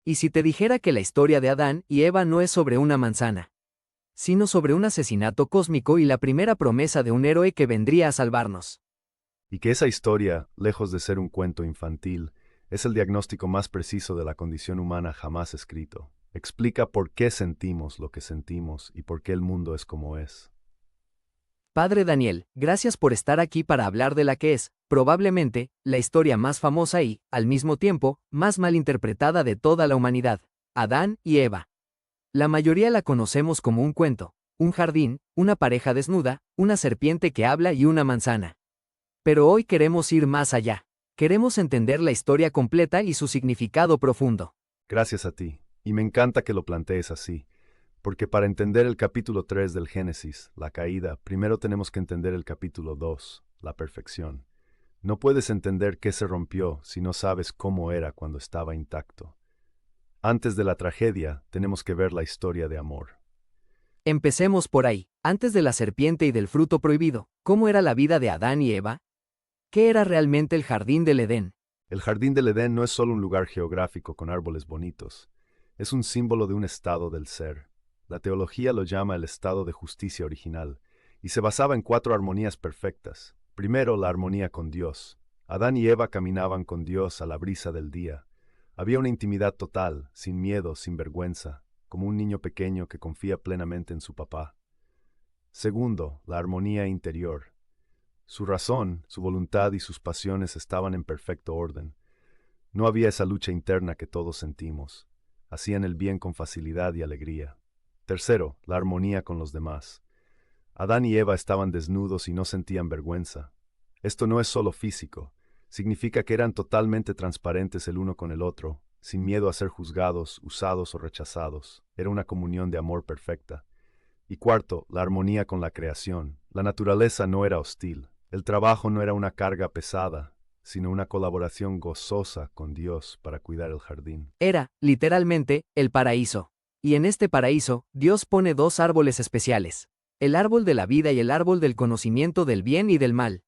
¿Y si te dijera que la historia de Adán y Eva no es sobre una manzana, sino sobre un asesinato cósmico y la primera promesa de un héroe que vendría a salvarnos? Y que esa historia, lejos de ser un cuento infantil, es el diagnóstico más preciso de la condición humana jamás escrito. Explica por qué sentimos lo que sentimos y por qué el mundo es como es. Padre Daniel, gracias por estar aquí para hablar de la que es, probablemente, la historia más famosa y, al mismo tiempo, más mal interpretada de toda la humanidad, Adán y Eva. La mayoría la conocemos como un cuento, un jardín, una pareja desnuda, una serpiente que habla y una manzana. Pero hoy queremos ir más allá. Queremos entender la historia completa y su significado profundo. Gracias a ti. Y me encanta que lo plantees así, porque para entender el capítulo 3 del Génesis, la caída, primero tenemos que entender el capítulo 2, la perfección. No puedes entender qué se rompió si no sabes cómo era cuando estaba intacto. Antes de la tragedia, tenemos que ver la historia de amor. Empecemos por ahí. Antes de la serpiente y del fruto prohibido, ¿cómo era la vida de Adán y Eva? ¿Qué era realmente el jardín del Edén? El jardín del Edén no es solo un lugar geográfico con árboles bonitos, es un símbolo de un estado del ser. La teología lo llama el estado de justicia original, y se basaba en 4 armonías perfectas. Primero, la armonía con Dios. Adán y Eva caminaban con Dios a la brisa del día. Había una intimidad total, sin miedo, sin vergüenza, como un niño pequeño que confía plenamente en su papá. Segundo, la armonía interior. Su razón, su voluntad y sus pasiones estaban en perfecto orden. No había esa lucha interna que todos sentimos. Hacían el bien con facilidad y alegría. Tercero, la armonía con los demás. Adán y Eva estaban desnudos y no sentían vergüenza. Esto no es solo físico, significa que eran totalmente transparentes el uno con el otro, sin miedo a ser juzgados, usados o rechazados. Era una comunión de amor perfecta. Y cuarto, la armonía con la creación. La naturaleza no era hostil. El trabajo no era una carga pesada, sino una colaboración gozosa con Dios para cuidar el jardín. Era, literalmente, el paraíso. Y en este paraíso, Dios pone dos árboles especiales: el árbol de la vida y el árbol del conocimiento del bien y del mal.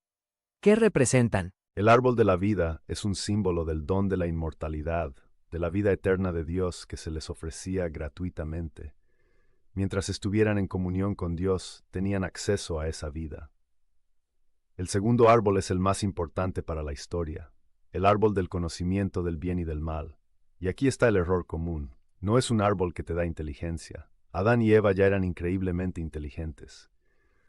¿Qué representan? El árbol de la vida es un símbolo del don de la inmortalidad, de la vida eterna de Dios que se les ofrecía gratuitamente. Mientras estuvieran en comunión con Dios, tenían acceso a esa vida. El segundo árbol es el más importante para la historia, el árbol del conocimiento del bien y del mal. Y aquí está el error común. No es un árbol que te da inteligencia. Adán y Eva ya eran increíblemente inteligentes.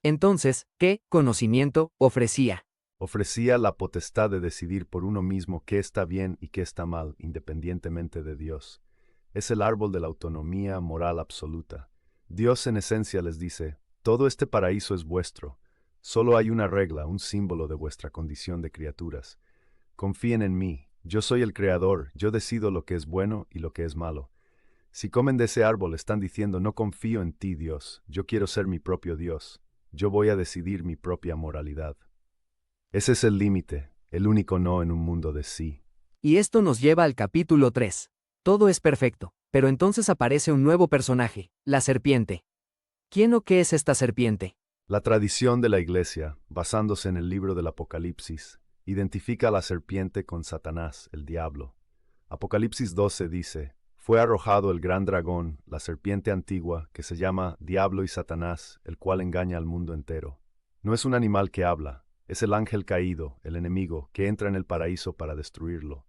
Entonces, ¿qué conocimiento ofrecía? Ofrecía la potestad de decidir por uno mismo qué está bien y qué está mal, independientemente de Dios. Es el árbol de la autonomía moral absoluta. Dios en esencia les dice, todo este paraíso es vuestro. Solo hay una regla, un símbolo de vuestra condición de criaturas. Confíen en mí, yo soy el creador, yo decido lo que es bueno y lo que es malo. Si comen de ese árbol están diciendo, no confío en ti, Dios, yo quiero ser mi propio Dios, yo voy a decidir mi propia moralidad. Ese es el límite, el único no en un mundo de sí. Y esto nos lleva al capítulo 3. Todo es perfecto, pero entonces aparece un nuevo personaje, la serpiente. ¿Quién o qué es esta serpiente? La tradición de la Iglesia, basándose en el libro del Apocalipsis, identifica a la serpiente con Satanás, el diablo. Apocalipsis 12 dice, fue arrojado el gran dragón, la serpiente antigua, que se llama Diablo y Satanás, el cual engaña al mundo entero. No es un animal que habla, es el ángel caído, el enemigo, que entra en el paraíso para destruirlo.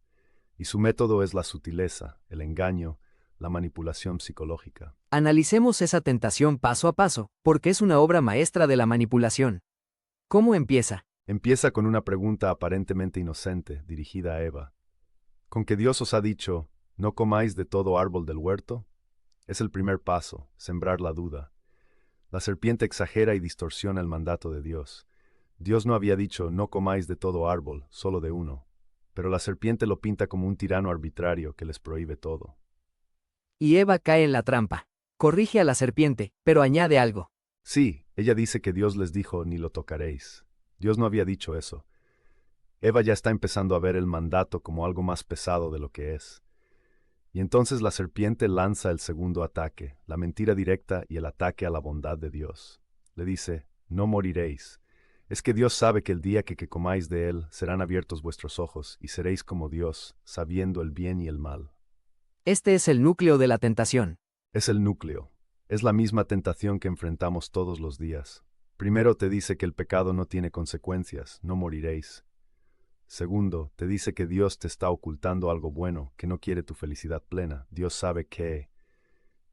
Y su método es la sutileza, el engaño, la manipulación psicológica. Analicemos esa tentación paso a paso, porque es una obra maestra de la manipulación. ¿Cómo empieza? Empieza con una pregunta aparentemente inocente, dirigida a Eva. ¿Con que Dios os ha dicho, no comáis de todo árbol del huerto? Es el primer paso, sembrar la duda. La serpiente exagera y distorsiona el mandato de Dios. Dios no había dicho, no comáis de todo árbol, solo de uno. Pero la serpiente lo pinta como un tirano arbitrario que les prohíbe todo. Y Eva cae en la trampa. Corrige a la serpiente, pero añade algo. Sí, ella dice que Dios les dijo, ni lo tocaréis. Dios no había dicho eso. Eva ya está empezando a ver el mandato como algo más pesado de lo que es. Y entonces la serpiente lanza el segundo ataque, la mentira directa y el ataque a la bondad de Dios. Le dice, no moriréis. Es que Dios sabe que el día que comáis de él serán abiertos vuestros ojos y seréis como Dios, sabiendo el bien y el mal. Este es el núcleo de la tentación. Es el núcleo. Es la misma tentación que enfrentamos todos los días. Primero te dice que el pecado no tiene consecuencias, no moriréis. Segundo, te dice que Dios te está ocultando algo bueno, que no quiere tu felicidad plena. Dios sabe que.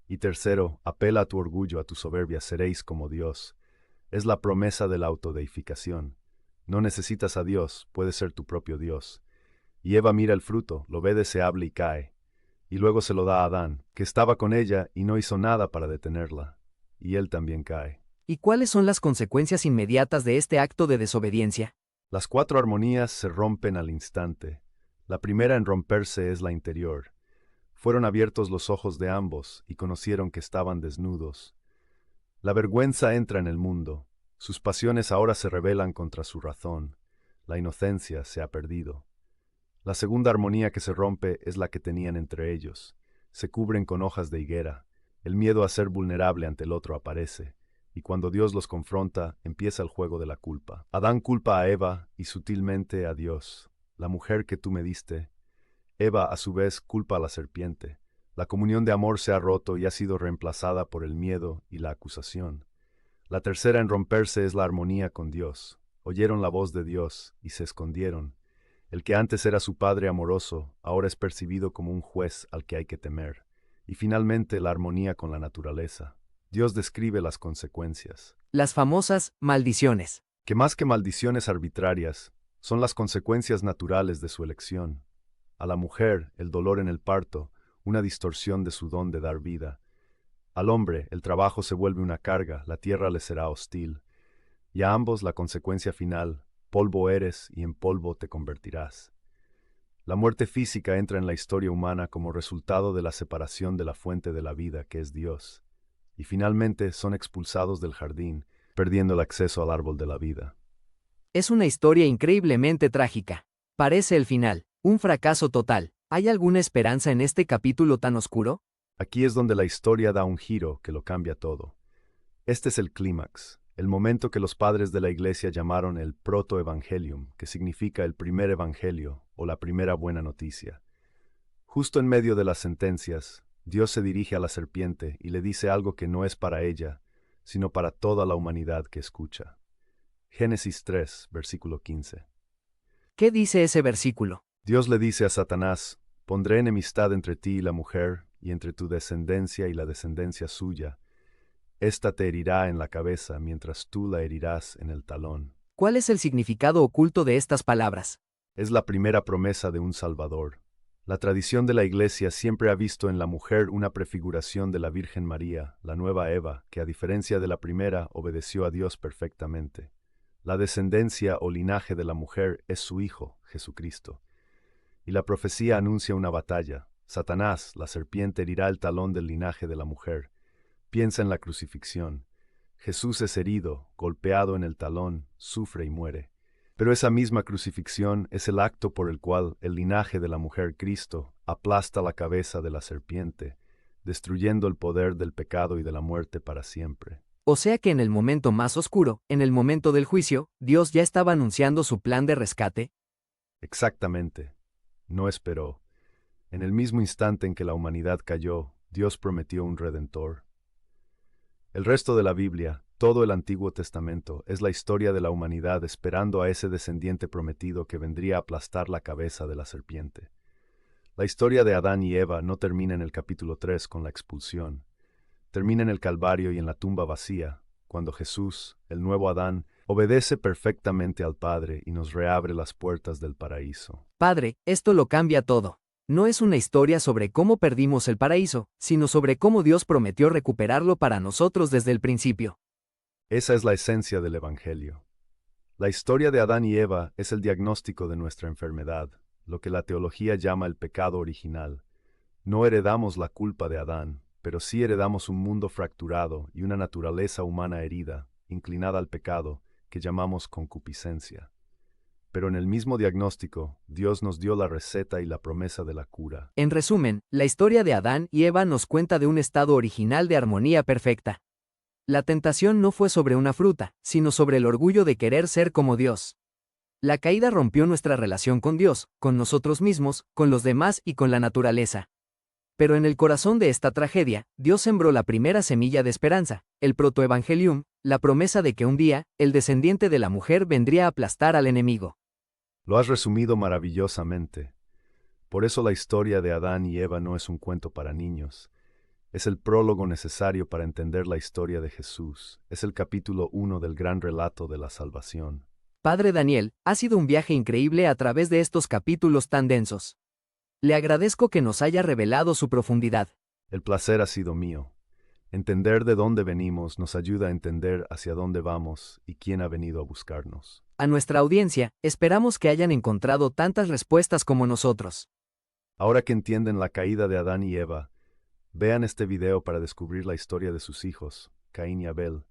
Y tercero, apela a tu orgullo, a tu soberbia, seréis como Dios. Es la promesa de la autodeificación. No necesitas a Dios, puedes ser tu propio Dios. Y Eva mira el fruto, lo ve deseable y cae. Y luego se lo da a Adán, que estaba con ella y no hizo nada para detenerla. Y él también cae. ¿Y cuáles son las consecuencias inmediatas de este acto de desobediencia? Las 4 armonías se rompen al instante. La primera en romperse es la interior. Fueron abiertos los ojos de ambos y conocieron que estaban desnudos. La vergüenza entra en el mundo. Sus pasiones ahora se rebelan contra su razón. La inocencia se ha perdido. La segunda armonía que se rompe es la que tenían entre ellos. Se cubren con hojas de higuera. El miedo a ser vulnerable ante el otro aparece. Y cuando Dios los confronta, empieza el juego de la culpa. Adán culpa a Eva y sutilmente a Dios. La mujer que tú me diste. Eva, a su vez, culpa a la serpiente. La comunión de amor se ha roto y ha sido reemplazada por el miedo y la acusación. La tercera en romperse es la armonía con Dios. Oyeron la voz de Dios y se escondieron. El que antes era su padre amoroso, ahora es percibido como un juez al que hay que temer. Y finalmente la armonía con la naturaleza. Dios describe las consecuencias. Las famosas maldiciones. Que más que maldiciones arbitrarias, son las consecuencias naturales de su elección. A la mujer, el dolor en el parto, una distorsión de su don de dar vida. Al hombre, el trabajo se vuelve una carga, la tierra le será hostil. Y a ambos la consecuencia final, polvo eres y en polvo te convertirás. La muerte física entra en la historia humana como resultado de la separación de la fuente de la vida, que es Dios. Y finalmente son expulsados del jardín, perdiendo el acceso al árbol de la vida. Es una historia increíblemente trágica. Parece el final, un fracaso total. ¿Hay alguna esperanza en este capítulo tan oscuro? Aquí es donde la historia da un giro que lo cambia todo. Este es el clímax, el momento que los padres de la Iglesia llamaron el protoevangelium, que significa el primer evangelio o la primera buena noticia. Justo en medio de las sentencias, Dios se dirige a la serpiente y le dice algo que no es para ella, sino para toda la humanidad que escucha. Génesis 3, versículo 15. ¿Qué dice ese versículo? Dios le dice a Satanás: pondré enemistad entre ti y la mujer, y entre tu descendencia y la descendencia suya. Esta te herirá en la cabeza, mientras tú la herirás en el talón. ¿Cuál es el significado oculto de estas palabras? Es la primera promesa de un Salvador. La tradición de la Iglesia siempre ha visto en la mujer una prefiguración de la Virgen María, la nueva Eva, que a diferencia de la primera obedeció a Dios perfectamente. La descendencia o linaje de la mujer es su Hijo, Jesucristo. Y la profecía anuncia una batalla. Satanás, la serpiente, herirá el talón del linaje de la mujer. Piensa en la crucifixión. Jesús es herido, golpeado en el talón, sufre y muere. Pero esa misma crucifixión es el acto por el cual el linaje de la mujer Cristo aplasta la cabeza de la serpiente, destruyendo el poder del pecado y de la muerte para siempre. O sea que en el momento más oscuro, en el momento del juicio, Dios ya estaba anunciando su plan de rescate. Exactamente. No esperó. En el mismo instante en que la humanidad cayó, Dios prometió un Redentor. El resto de la Biblia, todo el Antiguo Testamento, es la historia de la humanidad esperando a ese descendiente prometido que vendría a aplastar la cabeza de la serpiente. La historia de Adán y Eva no termina en el capítulo 3 con la expulsión. Termina en el Calvario y en la tumba vacía, cuando Jesús, el nuevo Adán, obedece perfectamente al Padre y nos reabre las puertas del paraíso. Padre, esto lo cambia todo. No es una historia sobre cómo perdimos el paraíso, sino sobre cómo Dios prometió recuperarlo para nosotros desde el principio. Esa es la esencia del Evangelio. La historia de Adán y Eva es el diagnóstico de nuestra enfermedad, lo que la teología llama el pecado original. No heredamos la culpa de Adán, pero sí heredamos un mundo fracturado y una naturaleza humana herida, inclinada al pecado, que llamamos concupiscencia. Pero en el mismo diagnóstico, Dios nos dio la receta y la promesa de la cura. En resumen, la historia de Adán y Eva nos cuenta de un estado original de armonía perfecta. La tentación no fue sobre una fruta, sino sobre el orgullo de querer ser como Dios. La caída rompió nuestra relación con Dios, con nosotros mismos, con los demás y con la naturaleza. Pero en el corazón de esta tragedia, Dios sembró la primera semilla de esperanza, el protoevangelium, la promesa de que un día, el descendiente de la mujer vendría a aplastar al enemigo. Lo has resumido maravillosamente. Por eso la historia de Adán y Eva no es un cuento para niños. Es el prólogo necesario para entender la historia de Jesús. Es el capítulo 1 del gran relato de la salvación. Padre Daniel, ha sido un viaje increíble a través de estos capítulos tan densos. Le agradezco que nos haya revelado su profundidad. El placer ha sido mío. Entender de dónde venimos nos ayuda a entender hacia dónde vamos y quién ha venido a buscarnos. A nuestra audiencia, esperamos que hayan encontrado tantas respuestas como nosotros. Ahora que entienden la caída de Adán y Eva, vean este video para descubrir la historia de sus hijos, Caín y Abel,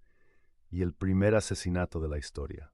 y el primer asesinato de la historia.